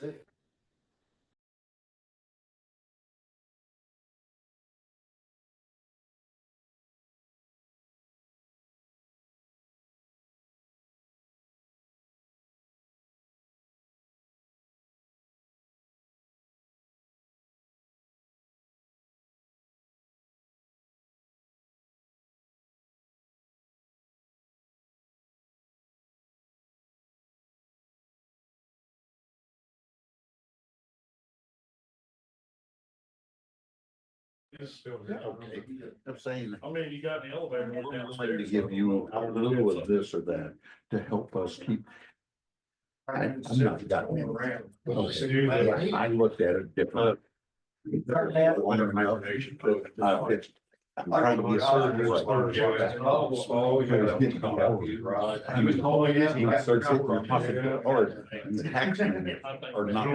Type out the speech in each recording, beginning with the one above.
Okay, I'm saying, I mean, you got an elevator. we're willing to give you a little of this or that to help us keep. I'm not got one. Okay. I looked at it different. I'm trying to get certain. Or the tax or not.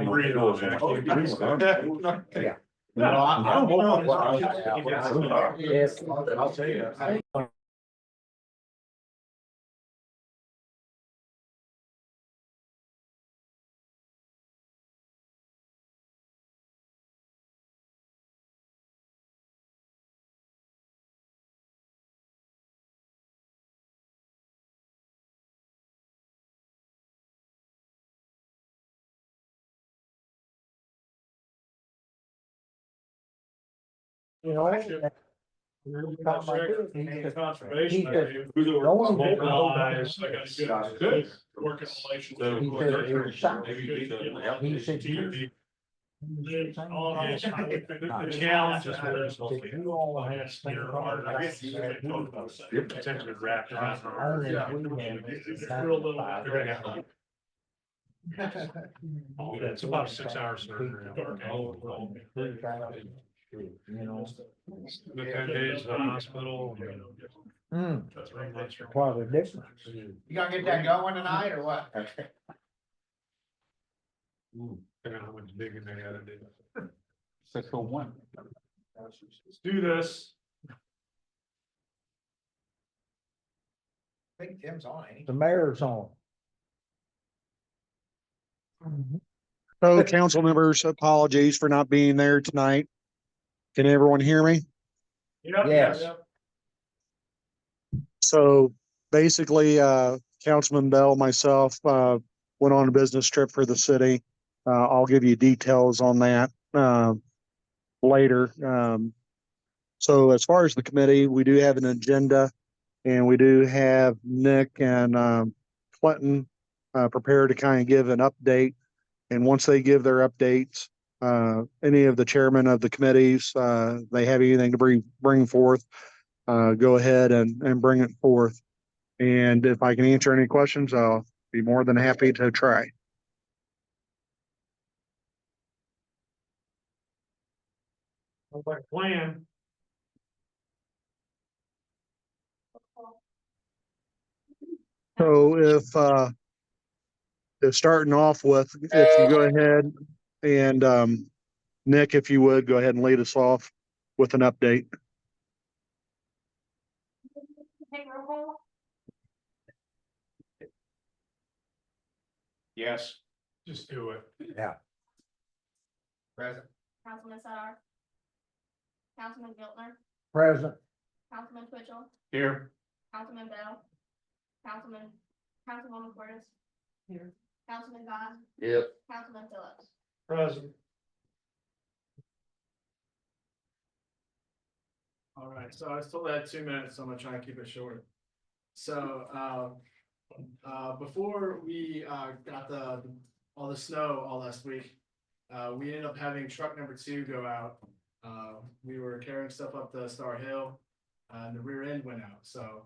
Yeah. No, I don't know. Yes. I'll tell you. You know, Conservation. Good. Working relations. The challenge is you all had potentially wrapped around. It's about 6 hours surgery. You know. The 10 days in the hospital. That's 3 months. quite a difference. You gonna get that going tonight or what? I don't know how much digging they gotta do. 601. Let's do this. I think Tim's on, ain't he? The mayor's on. So council members, apologies for not being there tonight. Can everyone hear me? Yes. So basically, Councilman Bell, myself, went on a business trip for the city. I'll give you details on that, later. So as far as the committee, we do have an agenda and we do have Nick and, Clinton, prepared to kind of give an update. And once they give their updates, any of the chairmen of the committees, they have anything to bring forth, go ahead and bring it forth. And if I can answer any questions, I'll be more than happy to try. Sounds like a plan. So if starting off with, if you go ahead and, Nick, if you would, go ahead and lead us off with an update. Yes. Just do it. Present. Councilman Sar. Councilman Giltner. Present. Councilman Twitchell. Here. Councilman Bell. Councilwoman Portis. Here. Councilman Gott. Yep. Councilman Phillips. Present. All right, so I was told I had 2 minutes, so I'm gonna try and keep it short. So, before we, got all the snow all last week, we ended up having truck number 2 go out. We were carrying stuff up the Star Hill, and the rear end went out, so,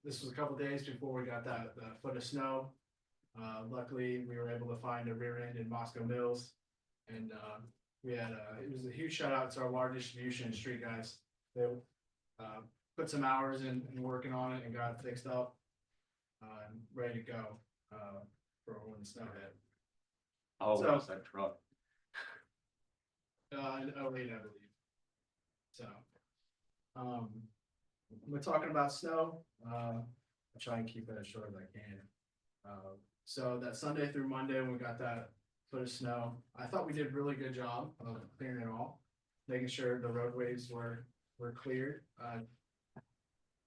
this was a couple days before we got that foot of snow. Luckily, we were able to find a rear end in Moscow Mills, and, we had it was a huge shout out to our water distribution and street guys. They put some hours in working on it and got it fixed up. And ready to go for when the snow hit. Oh, So- that truck. In 08, I believe. So we're talking about snow. I'll try and keep it as short as I can. So that Sunday through Monday, when we got that foot of snow. I thought we did a really good job of clearing it all, making sure the roadways were cleared.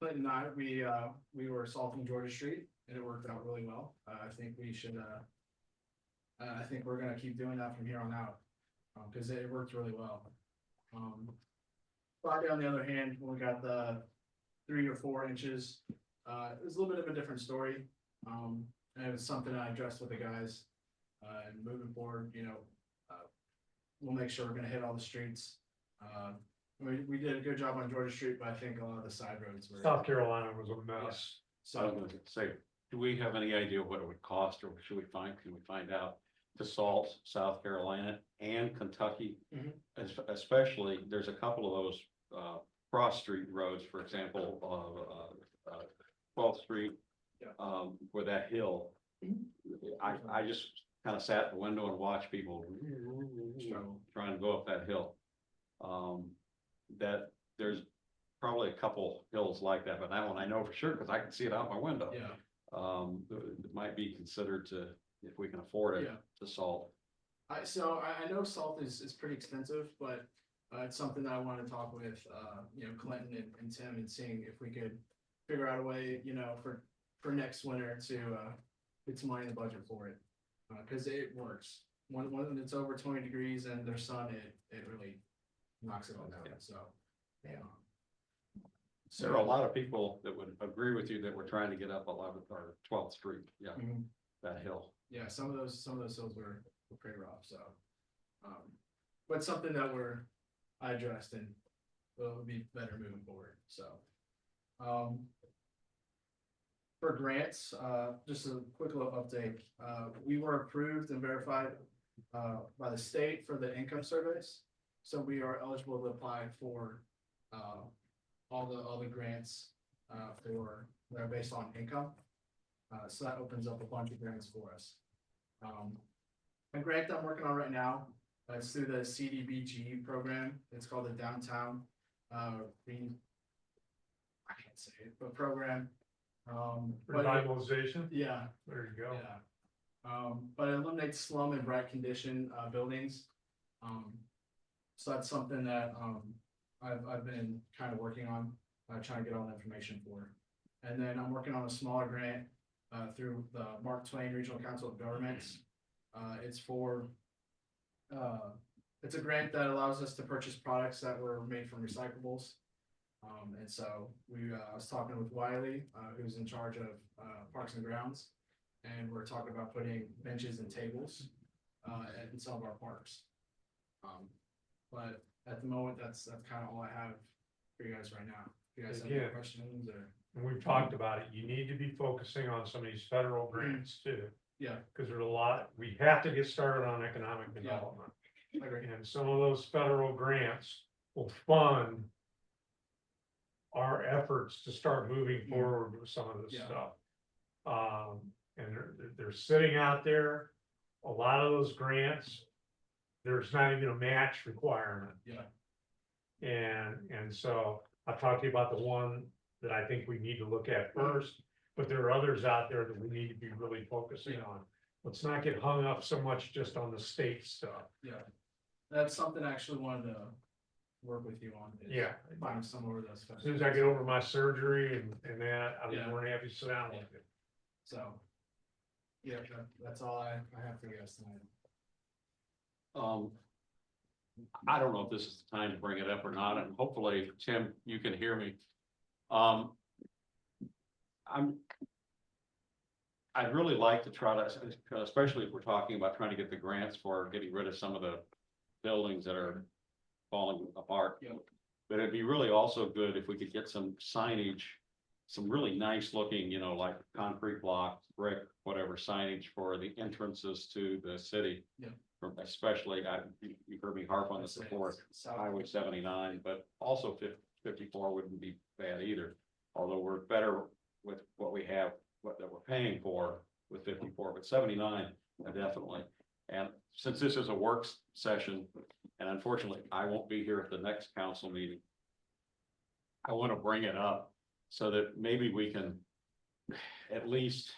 Clinton and I, we were salting Georgia Street and it worked out really well. I think we should, I think we're gonna keep doing that from here on out, cause it worked really well. Friday, on the other hand, when we got the 3 or 4 inches, it was a little bit of a different story. And it was something I addressed with the guys, and moving forward, you know, we'll make sure we're gonna hit all the streets. We did a good job on Georgia Street, but I think a lot of the side roads were. South Carolina was a mess. I was So, gonna say, do we have any idea what it would cost, or can we find out to salt South Carolina and Kentucky? Mhm. Especially, there's a couple of those, cross street roads, for example, 12th Street. Yeah. Where that hill, I just kind of sat at the window and watched people Struggle. trying to go up that hill. That there's probably a couple hills like that, but that one I know for sure, because I can see it out my window. yeah, It might be considered to, if we can afford it, Yeah. to salt. I know salt is pretty expensive, but it's something that I want to talk with, you know, Clinton and Tim and seeing if we could figure out a way, you know, for next winter to, get some money in the budget for it. Cause it works. When it's over 20 degrees and there's sun, it really knocks it all down, so. Yeah. There are a lot of people that would agree with you that we're trying to get up 11th or 12th Street, yeah, Mhm. that hill. Yeah, some of those hills were pretty rough, so. But something that I addressed and will be better moving forward, so. For grants, just a quick little update, we were approved and verified by the state for the income surveys. So we are eligible to apply for all the grants that are based on income. So that opens up a bunch of grants for us. A grant that I'm working on right now, it's through the CDBG program. It's called the Downtown I can't say it, but program. But Revitalization, yeah, there you go. yeah. But it eliminates slum and bright condition buildings. So that's something that I've been kind of working on, trying to get all the information for. And then I'm working on a smaller grant through the Mark Twain Regional Council of Governments. It's a grant that allows us to purchase products that were made from recyclables. And so I was talking with Wiley, who's in charge of Parks and Grounds, and we're talking about putting benches and tables in some of our parks. But at the moment, that's kind of all I have for you guys right now. If you guys have any Again. questions or, And we've talked about it, you need to be focusing on some of these federal grants too, yeah, because there's a lot, we have to get started on economic development. I agree. And some of those federal grants will fund our efforts to start moving forward with some of this Yeah. stuff. And they're sitting out there, a lot of those grants, there's not even a match requirement. Yeah. And so I'll talk to you about the one that I think we need to look at first, but there are others out there that we need to be really focusing on. Let's not get hung up so much just on the state stuff. Yeah. That's something I actually wanted to work with you on. is Yeah. Find some of those. As soon as I get over my surgery and that, I'll be Yeah. more than happy to sit down with you. So. Yeah, that's all I have for you guys tonight. I don't know if this is the time to bring it up or not, and hopefully, Tim, you can hear me. I'd really like to try to, especially if we're talking about trying to get the grants for getting rid of some of the buildings that are falling apart. Yep. But it'd be really also good if we could get some signage, some really nice looking, you know, like concrete block, brick, whatever signage for the entrances to the city. Yeah. Especially, you heard me harp on this before, Highway 79, but also 54 wouldn't be bad either. Although we're better with what we have, that we're paying for with 54, but 79, definitely. And since this is a work session, and unfortunately, I won't be here at the next council meeting, I want to bring it up so that maybe we can at least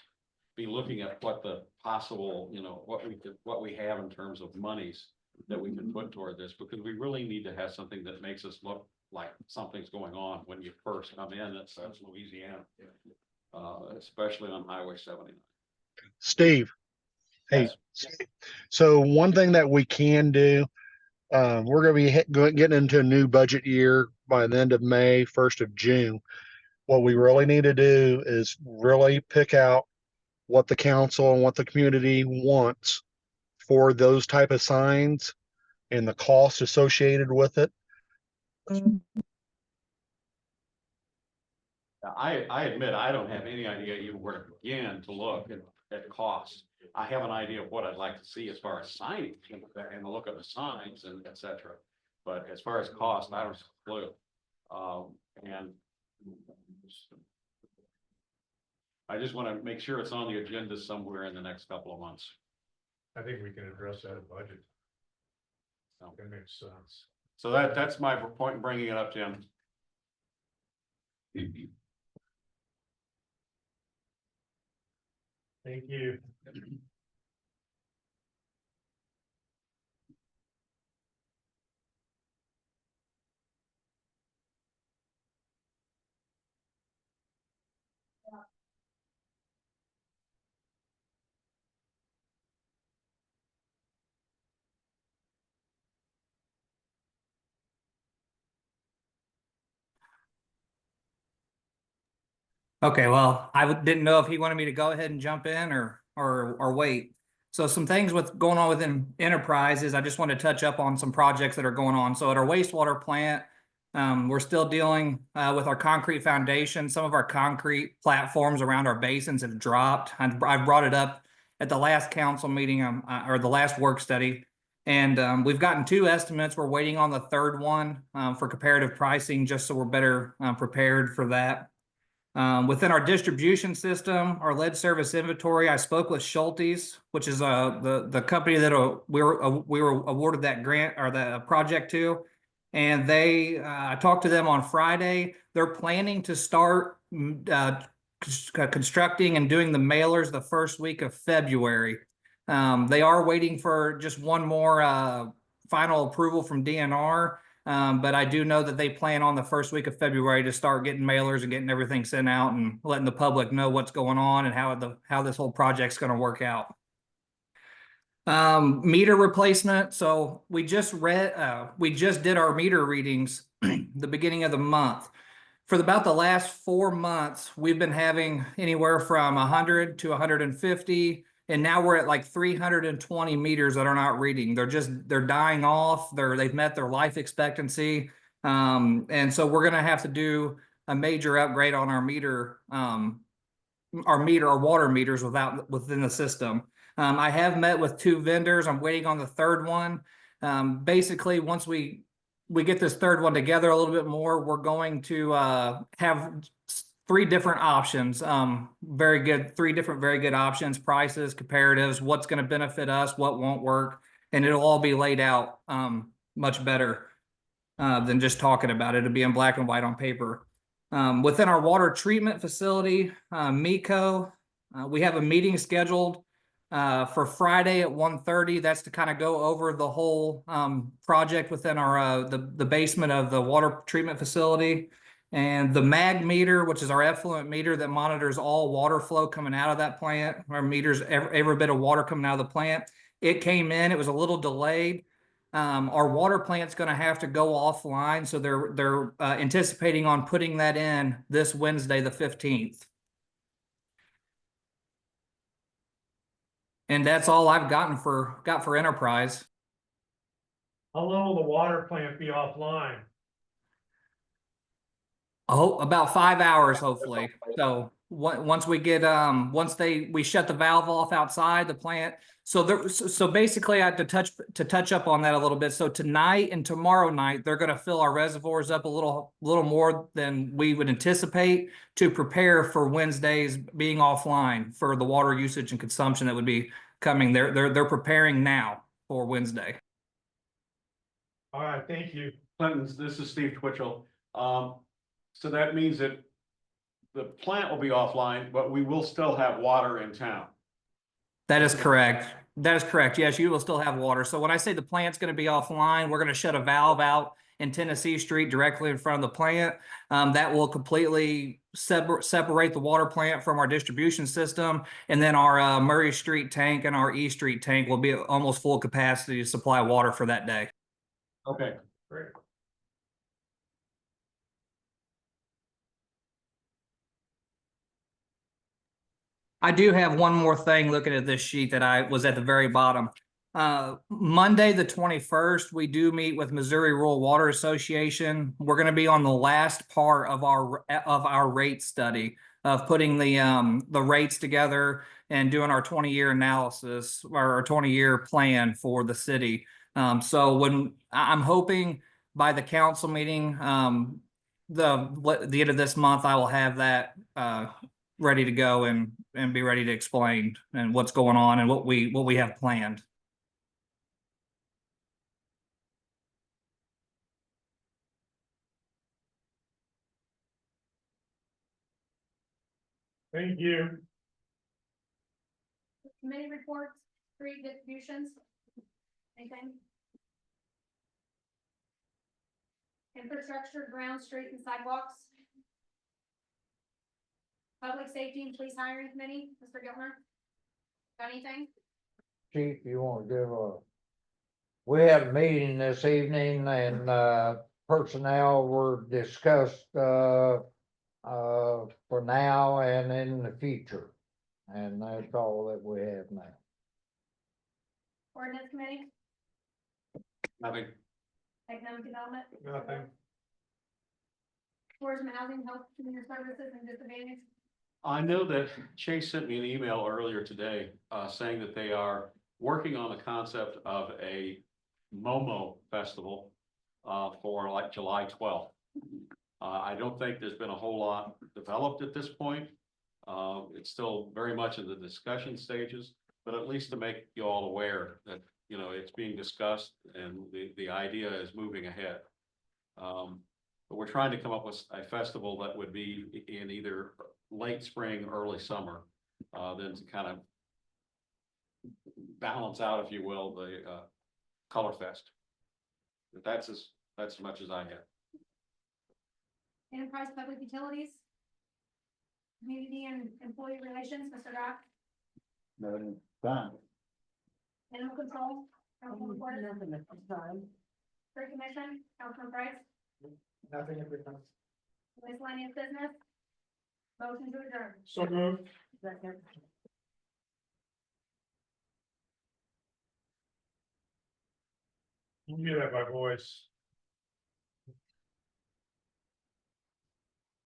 be looking at what the possible, what we have in terms of monies that we can put toward this, because we really need to have something that makes us look like something's going on when you first come in, that's Louisiana. Especially on Highway 79. Steve. Hey, so one thing that we can do, we're gonna be getting into a new budget year by the end of May, 1st of June. What we really need to do is really pick out what the council and what the community wants for those type of signs and the cost associated with it. I admit, I don't have any idea even where to begin to look at costs. I have an idea of what I'd like to see as far as signage and the look of the signs and et cetera. But as far as cost, I don't have a clue. And I just want to make sure it's on the agenda somewhere in the next couple of months. I think we can address that in budget. So- That makes sense. So that's my point in bringing it up, Jim. Thank you. Okay, well, didn't know if he wanted me to go ahead and jump in or wait. So some things with going on within enterprises, I just want to touch up on some projects that are going on. So at our wastewater plant, we're still dealing with our concrete foundation. Some of our concrete platforms around our basins have dropped. I brought it up at the last council meeting or the last work study. And we've gotten 2 estimates. We're waiting on the third one for comparative pricing, just so we're better prepared for that. Within our distribution system, our lead service inventory, I spoke with Schultes, which is the company that we were awarded that grant or the project to, and I talked to them on Friday. They're planning to start constructing and doing the mailers the first week of February. They are waiting for just one more final approval from DNR. But I do know that they plan on the first week of February to start getting mailers and getting everything sent out and letting the public know what's going on and how this whole project's going to work out. Meter replacement. So we just did our meter readings the beginning of the month. For about the last 4 months, we've been having anywhere from 100 to 150. And now we're at like 320 meters that are not reading. They're dying off. They've met their life expectancy. And so we're going to have to do a major upgrade on our water meters within the system. I have met with 2 vendors. I'm waiting on the third one. Basically, once we get this third one together a little bit more, we're going to have 3 different options. 3 different very good options, prices, comparatives, what's going to benefit us, what won't work, and it'll all be laid out much better than just talking about it. It'll be in black and white on paper. Within our water treatment facility, MECO, we have a meeting scheduled for Friday at 1:30. That's to kind of go over the whole project within our the basement of the water treatment facility. And the MAG meter, which is our effluent meter that monitors all water flow coming out of that plant, our meters every bit of water coming out of the plant. It came in, it was a little delayed. Our water plant's going to have to go offline, so they're anticipating on putting that in this Wednesday, the 15th. And that's all I've got for enterprise. How long will the water plant be offline? Oh, about 5 hours, hopefully. So once we get we shut the valve off outside the plant. So basically I had to touch up on that a little bit. So tonight and tomorrow night, they're going to fill our reservoirs up a little more than we would anticipate to prepare for Wednesdays being offline for the water usage and consumption that would be coming. They're preparing now for Wednesday. All right, thank you. Clinton's, this is Steve Twitchell. So that means that the plant will be offline, but we will still have water in town. That is correct. That is correct. Yes, you will still have water. So when I say the plant's going to be offline, we're going to shut a valve out in Tennessee Street directly in front of the plant. That will completely separate the water plant from our distribution system. And then our Murray Street tank and our E Street tank will be at almost full capacity to supply water for that day. Okay. Great. I do have one more thing looking at this sheet that I was at the very bottom. Monday, the 21st, we do meet with Missouri Rural Water Association. We're going to be on the last part of our rate study of putting the rates together and doing our 20-year analysis or our 20-year plan for the city. So when I'm hoping by the council meeting, the end of this month, I will have that ready to go and be ready to explain and what's going on and what we have planned. Thank you. Committee reports, street distributions. Anything? Infrastructure, ground, street and sidewalks. Public safety and police hiring committee, Mr. Gilmer. Got anything? Chief, you wanna give we had a meeting this evening and, personnel were discussed, for now and in the future. And that's all that we have now. Ordinance committee, Nothing. economic development. Nothing. Tourism, housing, health, community services and disadvantage. I know that Chase sent me an email earlier today, saying that they are working on the concept of a Momo festival, for like July 12th. I don't think there's been a whole lot developed at this point. It's still very much in the discussion stages, but at least to make you all aware that, you know, it's being discussed and the idea is moving ahead. But we're trying to come up with a festival that would be in either late spring, early summer, then to kind of balance out, if you will, the Color Fest. But that's as much as I have. Enterprise public utilities. Community and employee relations, Mr. Dodd. No, fine. Animal control, Councilman Porter. Tree commission, Councilman Price. Nothing at this time. Miscellaneous business. Motion to adjourn. So moved. You can hear that by voice.